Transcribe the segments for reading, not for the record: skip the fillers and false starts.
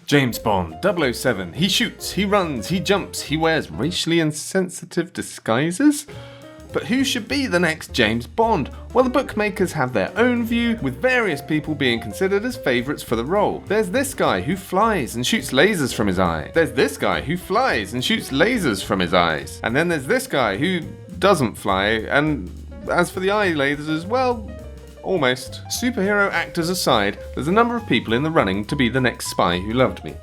James Bond, 007. He shoots, he runs, he jumps, he wears racially insensitive disguises? But who should be the next James Bond? Well, the bookmakers have their own view, with various people being considered as favourites for the role. There's this guy who flies and shoots lasers from his eye. There's this guy who flies and shoots lasers from his eyes. And then there's this guy who doesn't fly, and as for the eye lasers, well, almost. Superhero actors aside, there's a number of people in the running to be the next spy who loved me.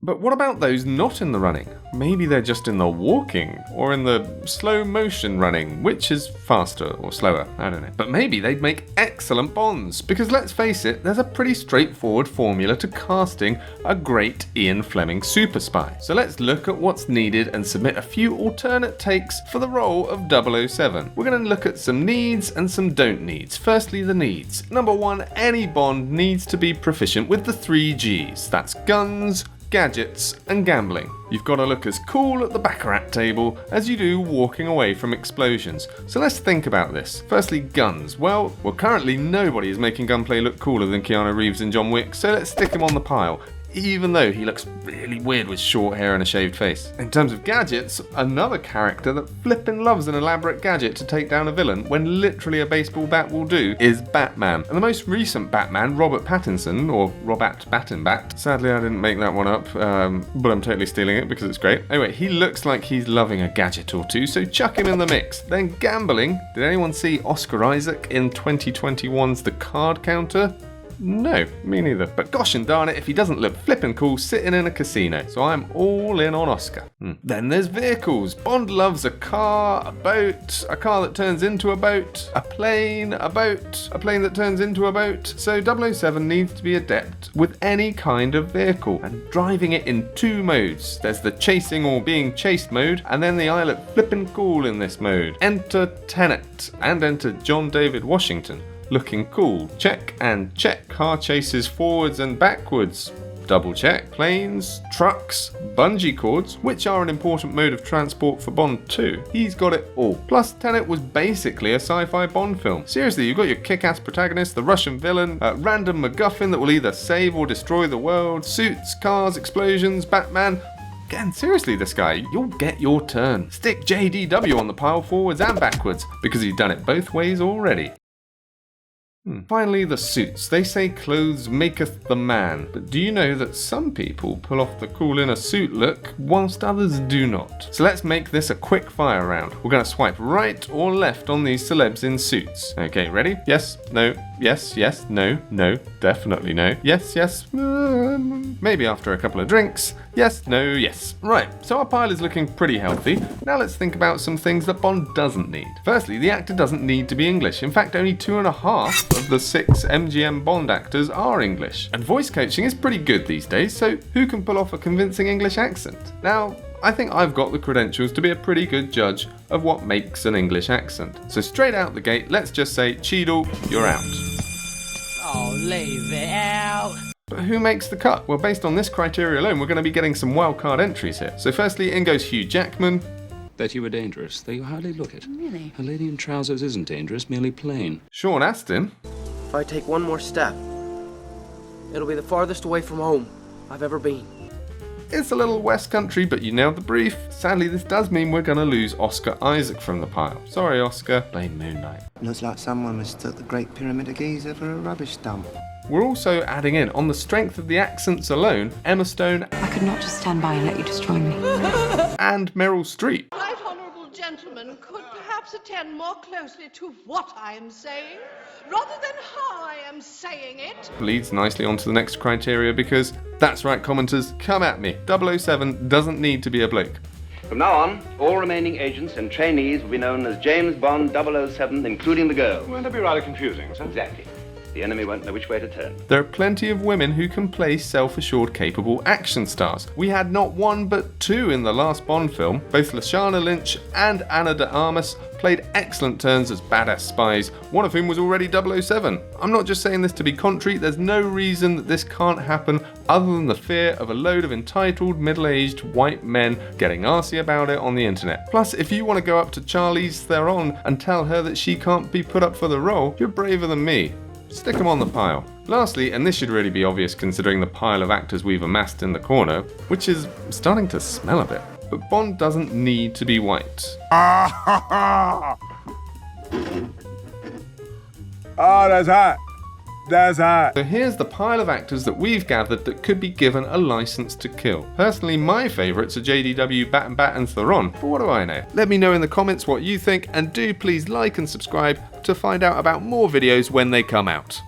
But what about those not in the running? Maybe they're just in the walking, or in the slow motion running, which is faster or slower, I don't know. But maybe they'd make excellent Bonds, because let's face it, there's a pretty straightforward formula to casting a great Ian Fleming super spy. So let's look at what's needed and submit a few alternate takes for the role of 007. We're going to look at some needs and some don't needs. Firstly, the needs. Number one, any Bond needs to be proficient with the 3 Gs. That's guns, gadgets, and gambling. You've got to look as cool at the baccarat table as you do walking away from explosions. So let's think about this. Firstly, guns. Well, currently nobody is making gunplay look cooler than Keanu Reeves and John Wick, so let's stick him on the pile, even though he looks really weird with short hair and a shaved face. In terms of gadgets, another character that flippin' loves an elaborate gadget to take down a villain when literally a baseball bat will do is Batman. And the most recent Batman, Robert Pattinson, or Robert Battenbat, sadly I didn't make that one up, but I'm totally stealing it because it's great. Anyway, he looks like he's loving a gadget or two, so chuck him in the mix. Then gambling. Did anyone see Oscar Isaac in 2021's The Card Counter? No, me neither. But gosh and darn it, if he doesn't look flippin' cool sitting in a casino. So I'm all in on Oscar. Then there's vehicles. Bond loves a car, a boat, a car that turns into a boat, a plane that turns into a boat. So 007 needs to be adept with any kind of vehicle and driving it in 2 modes. There's the chasing or being chased mode, and then the I look flippin' cool in this mode. Enter Tenet and enter John David Washington. Looking cool, check and check. Car chases forwards and backwards, double check. Planes, trucks, bungee cords, which are an important mode of transport for Bond too. He's got it all. Plus, Tenet was basically a sci-fi Bond film. Seriously, you've got your kick-ass protagonist, the Russian villain, a random MacGuffin that will either save or destroy the world, suits, cars, explosions, Batman. Again, seriously, this guy, you'll get your turn. Stick JDW on the pile forwards and backwards, because he's done it both ways already. Finally, the suits. They say clothes maketh the man, but do you know that some people pull off the cool in a suit look whilst others do not? So let's make this a quick fire round. We're going to swipe right or left on these celebs in suits. Okay, ready? Yes, no, yes, yes, no, no, definitely no, yes, yes, maybe after a couple of drinks, yes, no, yes. Right, so our pile is looking pretty healthy. Now let's think about some things that Bond doesn't need. Firstly, the actor doesn't need to be English. In fact, only 2.5 of the 6 MGM Bond actors are English. And voice coaching is pretty good these days, so who can pull off a convincing English accent? Now, I think I've got the credentials to be a pretty good judge of what makes an English accent. So straight out the gate, let's just say, Cheadle, you're out. Oh, leave it out. But who makes the cut? Well, based on this criteria alone, we're going to be getting some wildcard entries here. So firstly, in goes Hugh Jackman. Bet you were dangerous, though you hardly look it. Really? A lady in trousers isn't dangerous, merely plain. Sean Astin. If I take one more step, it'll be the farthest away from home I've ever been. It's a little West Country, but you nailed the brief. Sadly, this does mean we're going to lose Oscar Isaac from the pile. Sorry, Oscar. Blame Moon Knight. Looks like someone mistook the Great Pyramid of Giza for a rubbish dump. We're also adding in, on the strength of the accents alone, Emma Stone. I could not just stand by and let you destroy me. And Meryl Streep. Right honourable gentlemen could perhaps attend more closely to what I am saying, rather than how I am saying it. Leads nicely onto the next criteria because, that's right commenters, come at me. 007 doesn't need to be a bloke. From now on, all remaining agents and trainees will be known as James Bond 007, including the girl. Won't that be rather confusing, sir? Exactly. The enemy won't know which way to turn. There are plenty of women who can play self-assured, capable action stars. We had not 1 but 2 in the last Bond film. Both Lashana Lynch and Ana de Armas played excellent turns as badass spies, one of whom was already 007. I'm not just saying this to be contrary, there's no reason that this can't happen other than the fear of a load of entitled middle-aged white men getting arsey about it on the internet. Plus, if you want to go up to Charlize Theron and tell her that she can't be put up for the role, you're braver than me. stick them on the pile. Lastly, and this should really be obvious considering the pile of actors we've amassed in the corner, which is starting to smell a bit, but Bond doesn't need to be white. Oh, that's hot. That's hot. So here's the pile of actors that we've gathered that could be given a license to kill. Personally, my favourites are JDW, Bat and Theron, but what do I know? Let me know in the comments what you think, and do please like and subscribe to find out about more videos when they come out.